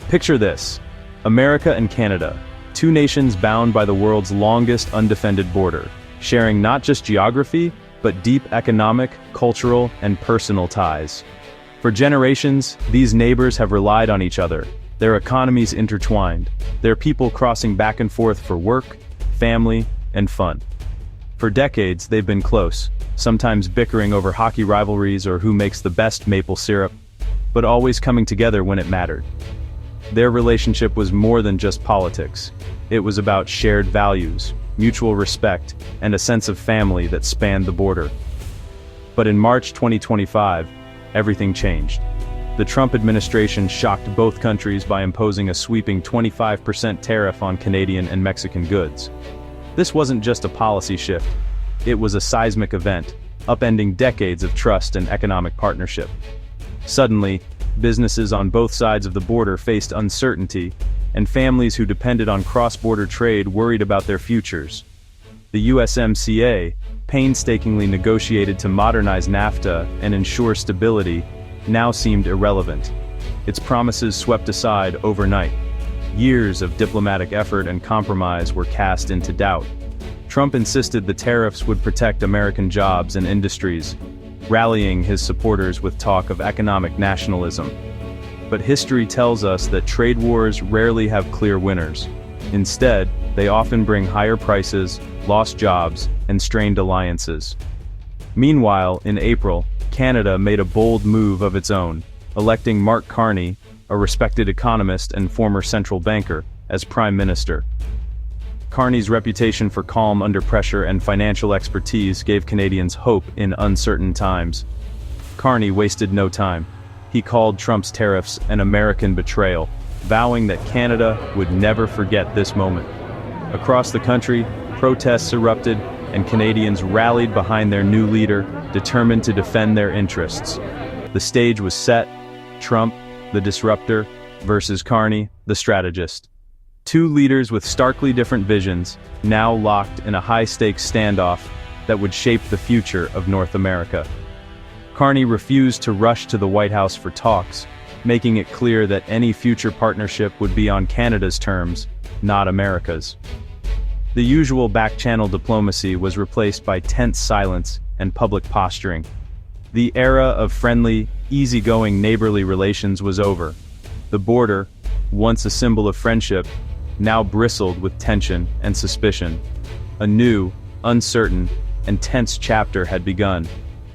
Picture this: America and Canada, two nations bound by the world's longest undefended border, sharing not just geography, but deep economic, cultural, and personal ties. For generations, these neighbors have relied on each other, their economies intertwined, their people crossing back and forth for work, family, and fun. For decades, they've been close, sometimes bickering over hockey rivalries or who makes the best maple syrup, but always coming together when it mattered. Their relationship was more than just politics. It was about shared values, mutual respect, and a sense of family that spanned the border. But in March 2025, everything changed. The Trump administration shocked both countries by imposing a sweeping 25% tariff on Canadian and Mexican goods. This wasn't just a policy shift, it was a seismic event, upending decades of trust and economic partnership. Suddenly, businesses on both sides of the border faced uncertainty, and families who depended on cross-border trade worried about their futures. The USMCA, painstakingly negotiated to modernize NAFTA and ensure stability, now seemed irrelevant. Its promises swept aside overnight. Years of diplomatic effort and compromise were cast into doubt. Trump insisted the tariffs would protect American jobs and industries, rallying his supporters with talk of economic nationalism. But history tells us that trade wars rarely have clear winners. Instead, they often bring higher prices, lost jobs, and strained alliances. Meanwhile, in April, Canada made a bold move of its own, electing Mark Carney, a respected economist and former central banker, as Prime Minister. Carney's reputation for calm under pressure and financial expertise gave Canadians hope in uncertain times. Carney wasted no time. He called Trump's tariffs an American betrayal, vowing that Canada would never forget this moment. Across the country, protests erupted, and Canadians rallied behind their new leader, determined to defend their interests. The stage was set: Trump, the disruptor, versus Carney, the strategist. Two leaders with starkly different visions, now locked in a high-stakes standoff that would shape the future of North America. Carney refused to rush to the White House for talks, making it clear that any future partnership would be on Canada's terms, not America's. The usual back-channel diplomacy was replaced by tense silence and public posturing. The era of friendly, easygoing neighborly relations was over. The border, once a symbol of friendship, now bristled with tension and suspicion. A new, uncertain, and tense chapter had begun,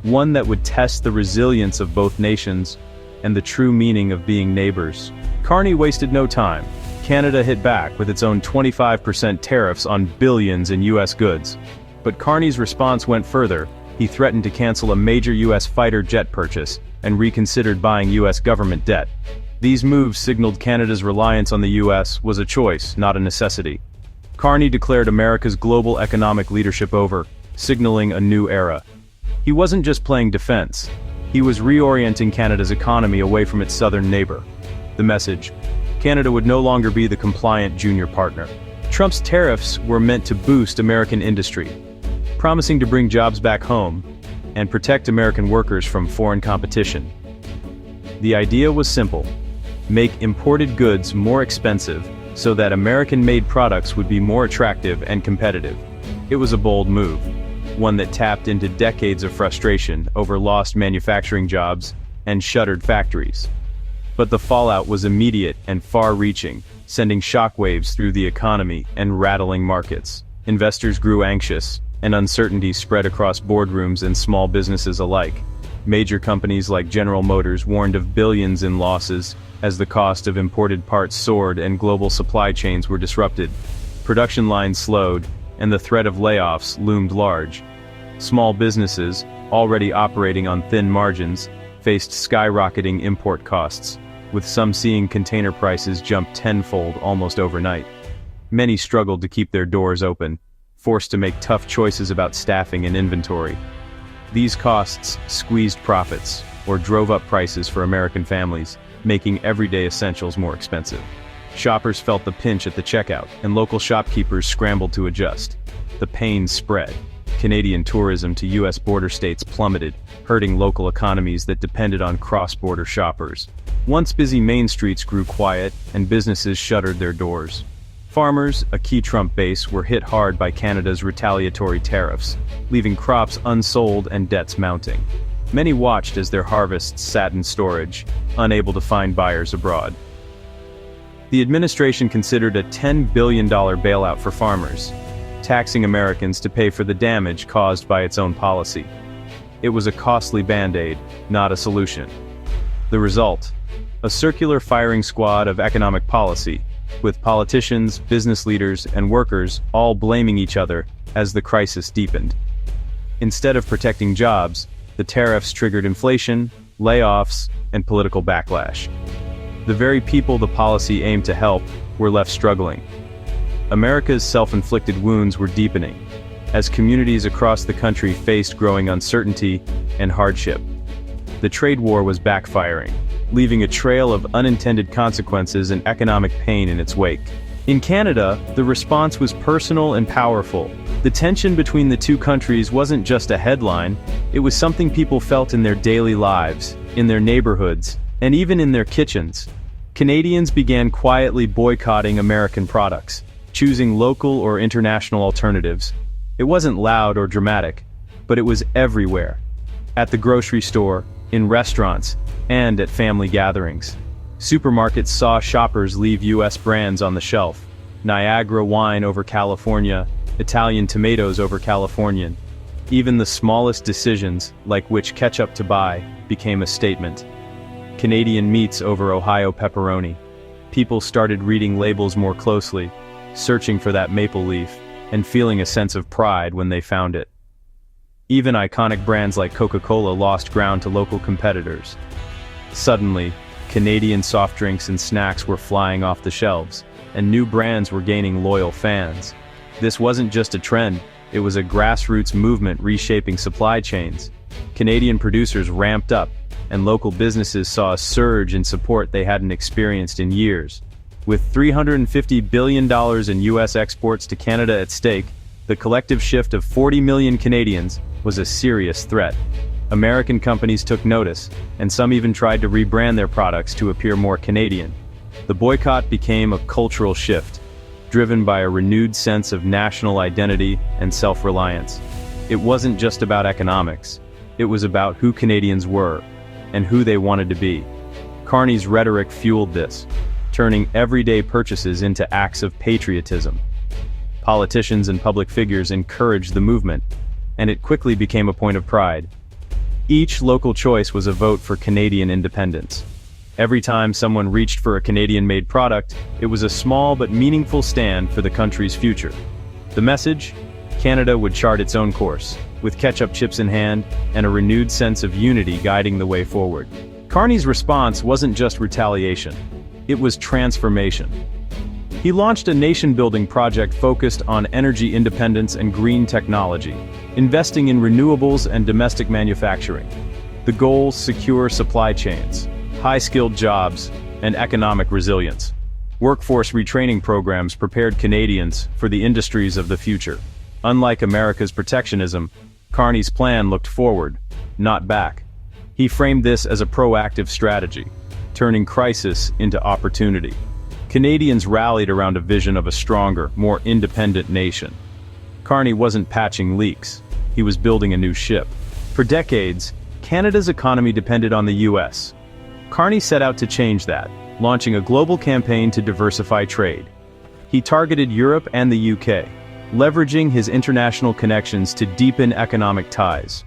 one that would test the resilience of both nations and the true meaning of being neighbors. Carney wasted no time. Canada hit back with its own 25% tariffs on billions in U.S. goods. But Carney's response went further. He threatened to cancel a major U.S. fighter jet purchase and reconsidered buying U.S. government debt. These moves signaled Canada's reliance on the U.S. was a choice, not a necessity. Carney declared America's global economic leadership over, signaling a new era. He wasn't just playing defense. He was reorienting Canada's economy away from its southern neighbor. The message: Canada would no longer be the compliant junior partner. Trump's tariffs were meant to boost American industry, promising to bring jobs back home and protect American workers from foreign competition. The idea was simple: make imported goods more expensive so that American-made products would be more attractive and competitive. It was a bold move, one that tapped into decades of frustration over lost manufacturing jobs and shuttered factories. But the fallout was immediate and far-reaching, sending shockwaves through the economy and rattling markets. Investors grew anxious, and uncertainty spread across boardrooms and small businesses alike. Major companies like General Motors warned of billions in losses as the cost of imported parts soared and global supply chains were disrupted. Production lines slowed, and the threat of layoffs loomed large. Small businesses, already operating on thin margins, faced skyrocketing import costs, with some seeing container prices jump tenfold almost overnight. Many struggled to keep their doors open, forced to make tough choices about staffing and inventory. These costs squeezed profits, or drove up prices for American families, making everyday essentials more expensive. Shoppers felt the pinch at the checkout, and local shopkeepers scrambled to adjust. The pain spread. Canadian tourism to U.S. border states plummeted, hurting local economies that depended on cross-border shoppers. Once busy main streets grew quiet, and businesses shuttered their doors. Farmers, a key Trump base, were hit hard by Canada's retaliatory tariffs, leaving crops unsold and debts mounting. Many watched as their harvests sat in storage, unable to find buyers abroad. The administration considered a $10 billion bailout for farmers, taxing Americans to pay for the damage caused by its own policy. It was a costly band-aid, not a solution. The result? A circular firing squad of economic policy, with politicians, business leaders, and workers all blaming each other as the crisis deepened. Instead of protecting jobs, the tariffs triggered inflation, layoffs, and political backlash. The very people the policy aimed to help were left struggling. America's self-inflicted wounds were deepening, as communities across the country faced growing uncertainty and hardship. The trade war was backfiring, leaving a trail of unintended consequences and economic pain in its wake. In Canada, the response was personal and powerful. The tension between the two countries wasn't just a headline, it was something people felt in their daily lives, in their neighborhoods, and even in their kitchens. Canadians began quietly boycotting American products, choosing local or international alternatives. It wasn't loud or dramatic, but it was everywhere. At the grocery store, in restaurants, and at family gatherings. Supermarkets saw shoppers leave U.S. brands on the shelf. Niagara wine over California, Italian tomatoes over Californian. Even the smallest decisions, like which ketchup to buy, became a statement. Canadian meats over Ohio pepperoni. People started reading labels more closely, searching for that maple leaf, and feeling a sense of pride when they found it. Even iconic brands like Coca-Cola lost ground to local competitors. Suddenly, Canadian soft drinks and snacks were flying off the shelves, and new brands were gaining loyal fans. This wasn't just a trend, it was a grassroots movement reshaping supply chains. Canadian producers ramped up, and local businesses saw a surge in support they hadn't experienced in years. With $350 billion in U.S. exports to Canada at stake, the collective shift of 40 million Canadians was a serious threat. American companies took notice, and some even tried to rebrand their products to appear more Canadian. The boycott became a cultural shift, driven by a renewed sense of national identity and self-reliance. It wasn't just about economics, it was about who Canadians were, and who they wanted to be. Carney's rhetoric fueled this, turning everyday purchases into acts of patriotism. Politicians and public figures encouraged the movement, and it quickly became a point of pride. Each local choice was a vote for Canadian independence. Every time someone reached for a Canadian-made product, it was a small but meaningful stand for the country's future. The message? Canada would chart its own course, with ketchup chips in hand and a renewed sense of unity guiding the way forward. Carney's response wasn't just retaliation, it was transformation. He launched a nation-building project focused on energy independence and green technology, investing in renewables and domestic manufacturing. The goal: secure supply chains, high-skilled jobs, and economic resilience. Workforce retraining programs prepared Canadians for the industries of the future. Unlike America's protectionism, Carney's plan looked forward, not back. He framed this as a proactive strategy, turning crisis into opportunity. Canadians rallied around a vision of a stronger, more independent nation. Carney wasn't patching leaks, he was building a new ship. For decades, Canada's economy depended on the U.S. Carney set out to change that, launching a global campaign to diversify trade. He targeted Europe and the UK, leveraging his international connections to deepen economic ties.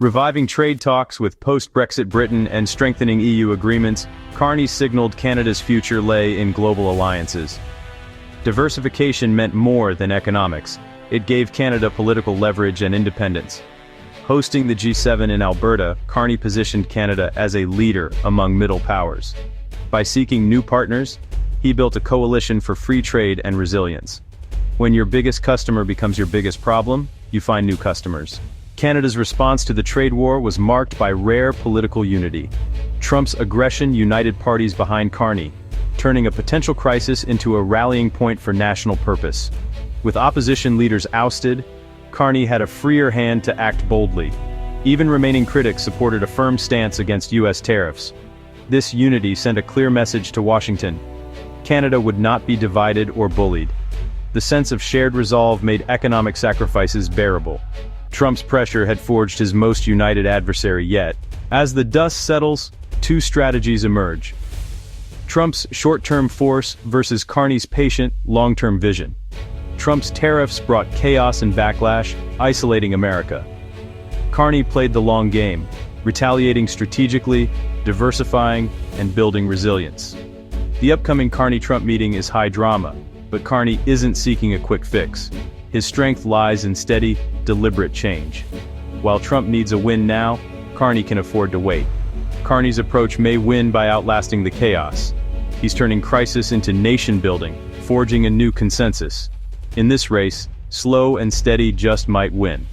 Reviving trade talks with post-Brexit Britain and strengthening EU agreements, Carney signaled Canada's future lay in global alliances. Diversification meant more than economics. It gave Canada political leverage and independence. Hosting the G7 in Alberta, Carney positioned Canada as a leader among middle powers. By seeking new partners, he built a coalition for free trade and resilience. When your biggest customer becomes your biggest problem, you find new customers. Canada's response to the trade war was marked by rare political unity. Trump's aggression united parties behind Carney, turning a potential crisis into a rallying point for national purpose. With opposition leaders ousted, Carney had a freer hand to act boldly. Even remaining critics supported a firm stance against U.S. tariffs. This unity sent a clear message to Washington. Canada would not be divided or bullied. The sense of shared resolve made economic sacrifices bearable. Trump's pressure had forged his most united adversary yet. As the dust settles, two strategies emerge. Trump's short-term force versus Carney's patient, long-term vision. Trump's tariffs brought chaos and backlash, isolating America. Carney played the long game, retaliating strategically, diversifying, and building resilience. The upcoming Carney-Trump meeting is high drama, but Carney isn't seeking a quick fix. His strength lies in steady, deliberate change. While Trump needs a win now, Carney can afford to wait. Carney's approach may win by outlasting the chaos. He's turning crisis into nation-building, forging a new consensus. In this race, slow and steady just might win.